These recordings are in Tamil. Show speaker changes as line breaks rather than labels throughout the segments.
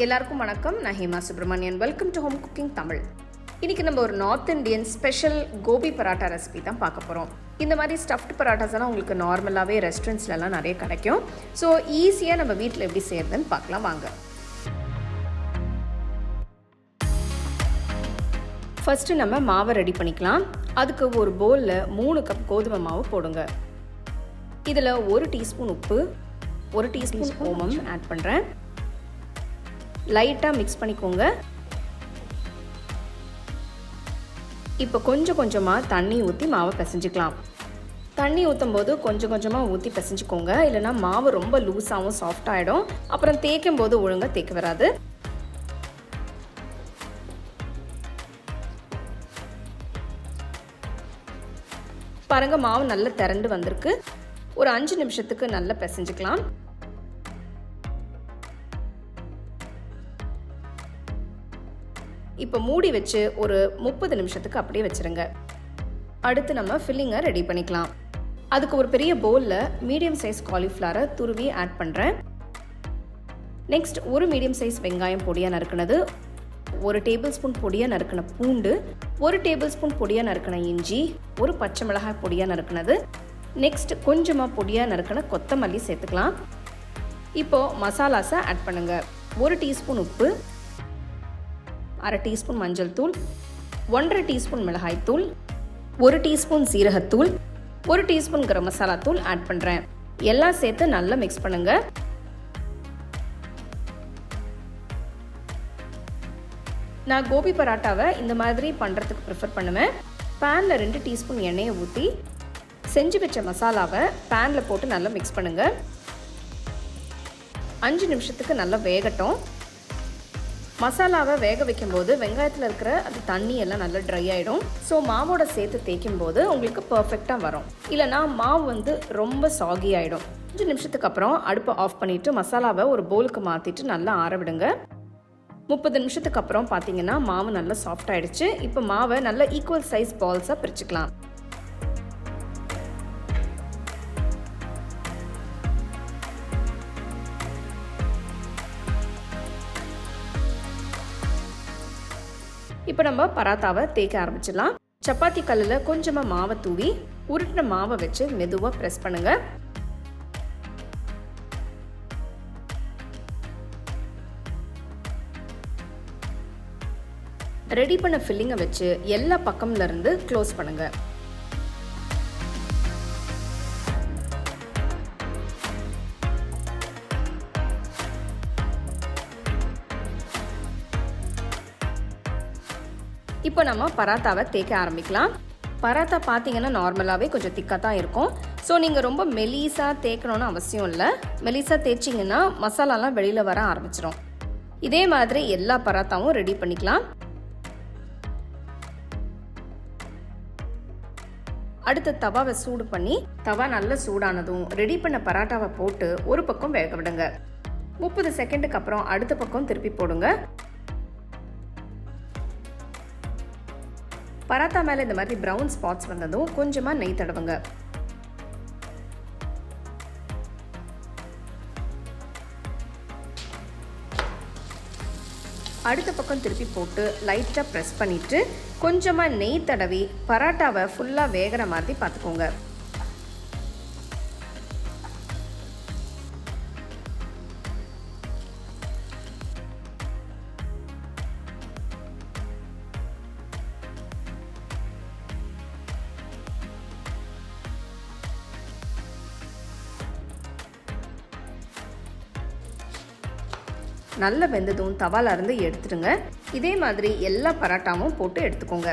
எல்லாருக்கும் வணக்கம். நான் Hema Subramanian. Welcome to home cooking Tamil. இன்றைக்கி நம்ம ஒரு north Indian special gobi paratha recipe தான் பார்க்க போகிறோம். இந்த மாதிரி ஸ்டஃப்டு பராட்டாஸ் எல்லாம் உங்களுக்கு நார்மலாகவே ரெஸ்டாரண்ட்ஸ்லாம் நிறைய கிடைக்கும். ஸோ ஈஸியாக நம்ம வீட்டில் எப்படி செய்யறதுன்னு பார்க்கலாம் வாங்க. ஃபஸ்ட்டு நம்ம மாவை ரெடி பண்ணிக்கலாம். அதுக்கு ஒரு பவுலில் 3 கப் கோதுமை மாவு போடுங்க. இதில் 1 டீஸ்பூன் உப்பு, 1 டீஸ்பூன் ஓமம் ஆட் பண்ணுறேன். லைட்டாக மிக்ஸ் பண்ணிக்கோங்க. இப்போ கொஞ்சம் கொஞ்சமாக தண்ணி ஊற்றி மாவை பிசைஞ்சிக்கலாம். தண்ணி ஊற்றும் போது கொஞ்சம் கொஞ்சமாக ஊற்றி பிசைஞ்சிக்கோங்க, இல்லைனா மாவு ரொம்ப லூஸாகவும் சாஃப்டாகிடும். அப்புறம் தேய்க்கும் போது ஒழுங்காக தேய்க்க வராது. பாருங்க, மாவு நல்லா திரண்டு வந்திருக்கு. ஒரு 5 நிமிஷத்துக்கு நல்லா பிசைஞ்சிக்கலாம். இப்போ மூடி வச்சு ஒரு 30 நிமிஷத்துக்கு அப்படியே வச்சுருங்க. அடுத்து நம்ம ஃபில்லிங்கை ரெடி பண்ணிக்கலாம். அதுக்கு ஒரு பெரிய பவுலில் மீடியம் சைஸ் காலிஃப்ளவரை துருவி ஆட் பண்ணுறேன். நெக்ஸ்ட் ஒரு மீடியம் சைஸ் வெங்காயம் பொடியாக நறுக்கினது, 1 டேபிள் ஸ்பூன் பொடியாக நறுக்கின பூண்டு, 1 டேபிள் ஸ்பூன் பொடியாக நறுக்கின இஞ்சி, 1 பச்சை மிளகாய் பொடியாக நறுக்கினது, நெக்ஸ்ட் கொஞ்சமாக பொடியாக நறுக்கின கொத்தமல்லி சேர்த்துக்கலாம். இப்போது மசாலாஸை ஆட் பண்ணுங்கள். 1 டீஸ்பூன் உப்பு, 1/2 டீஸ்பூன் மஞ்சள் தூள், 1/2 டீஸ்பூன் மிளகாய் தூள், 1 டீஸ்பூன் சீரகத்தூள், 1 டீஸ்பூன் கரம் மசாலா தூள் ஆட் பண்ணுறேன். எல்லாம் சேர்த்து நல்லா மிக்ஸ் பண்ணுங்க. நான் கோபி பராட்டாவை இந்த மாதிரி பண்ணுறதுக்கு ப்ரிஃபர் பண்ணுவேன். பேனில் 2 டீஸ்பூன் எண்ணெயை ஊற்றி செஞ்சு வச்ச மசாலாவை பேனில் போட்டு நல்லா மிக்ஸ் பண்ணுங்கள். 5 நிமிஷத்துக்கு நல்லா வேகட்டும். மசாலாவை வேக வைக்கும்போது வெங்காயத்தில் இருக்கிற அந்த தண்ணி எல்லாம் நல்லா ட்ரை ஆகிடும். ஸோ மாவோட சேர்த்து தேய்க்கும் போது உங்களுக்கு பர்ஃபெக்டாக வரும். இல்லைனா மாவு ரொம்ப சாகி ஆகிடும். 5 நிமிஷத்துக்கு அப்புறம் அடுப்பை ஆஃப் பண்ணிவிட்டு மசாலாவை ஒரு பவுலுக்கு மாற்றிட்டு நல்லா ஆற விடுங்க. 30 நிமிஷத்துக்கு அப்புறம் பார்த்தீங்கன்னா மாவு நல்லா சாஃப்ட் ஆகிடுச்சு. இப்போ மாவை நல்லா ஈக்குவல் சைஸ் பால்ஸாக பிரிச்சுக்கலாம். இப்போ நம்ம பராத்தாவை தேய்க்க ஆரம்பிச்சிடலாம். சப்பாத்தி கல்லில் கொஞ்சமாக மாவை தூவி உருட்டின மாவை வச்சு மெதுவாக ப்ரெஸ் பண்ணுங்க. ரெடி பண்ண ஃபில்லிங்கை வச்சு எல்லா பக்கம்ல இருந்து க்ளோஸ் பண்ணுங்க. இப்போ நம்ம பராத்தாவை தேய்க்க ஆரம்பிக்கலாம். பராத்தா பார்த்தீங்கன்னா நார்மலாகவே கொஞ்சம் திக்காக தான் இருக்கும். ஸோ நீங்கள் ரொம்ப மெலிசாக தேய்க்கணும்னு அவசியம் இல்லை. மெலிசாக தேய்ச்சிங்கன்னா மசாலாலாம் வெளியில் வர ஆரம்பிச்சிடும். இதே மாதிரி எல்லா பராத்தாவும் ரெடி பண்ணிக்கலாம். அடுத்து தவாவை சூடு பண்ணி தவா நல்லா சூடானதும் ரெடி பண்ண பராட்டாவை போட்டு ஒரு பக்கம் வேக விடுங்க. 30 செகண்டுக்கு அப்புறம் அடுத்த பக்கம் திருப்பி போடுங்க. பராத்தா மேலே இந்த மாதிரி ப்ரௌன் ஸ்பாட்ஸ் வந்ததும் கொஞ்சமாக நெய் தடவுங்க. அடுத்த பக்கம் திருப்பி போட்டு லைட்டாக ப்ரெஸ் பண்ணிவிட்டு கொஞ்சமாக நெய் தடவி பராட்டாவை ஃபுல்லாக வேகிற மாதிரி பார்த்துக்கோங்க. நல்லா வெந்ததும் தவால இருந்து எடுத்துடுங்க. இதே மாதிரி எல்லா பராட்டாவும் போட்டு எடுத்துக்கோங்க.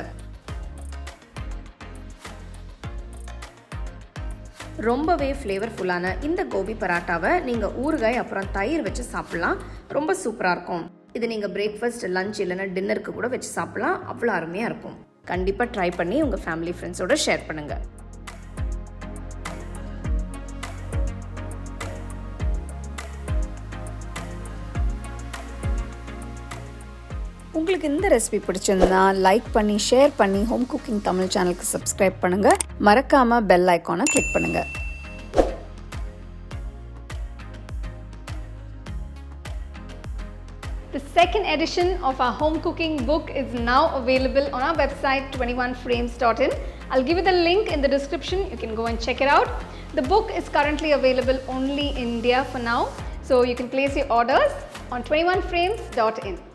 ரொம்பவே ஃப்ளேவர்ஃபுல்லான இந்த கோபி பராட்டாவை நீங்கள் ஊறுகாய் அப்புறம் தயிர் வச்சு சாப்பிட்லாம். ரொம்ப சூப்பராக இருக்கும். இது நீங்கள் பிரேக்ஃபாஸ்ட், லஞ்ச் இல்லைன்னா டின்னருக்கு கூட வச்சு சாப்பிட்லாம். அவ்வளோ அருமையாக இருக்கும். கண்டிப்பாக ட்ரை பண்ணி உங்கள் ஃபேமிலி ஃப்ரெண்ட்ஸோட ஷேர் பண்ணுங்கள். உங்களுக்கு இந்த ரெசிபி பிடிச்சிருந்தா லைக் பண்ணி ஷேர் பண்ணி ஹோம் குக்கிங் தமிழ் சேனலுக்கு சப்ஸ்கிரைப் பண்ணுங்கள். மறக்காமல் பெல் ஐக்கானை கிளிக் பண்ணுங்கள்.
The second edition of our home cooking book is now available on our website 21frames.in. I'll give you the link in the description. You can go and check it out. The book is currently available only in India for now, so you can place your orders on 21frames.in.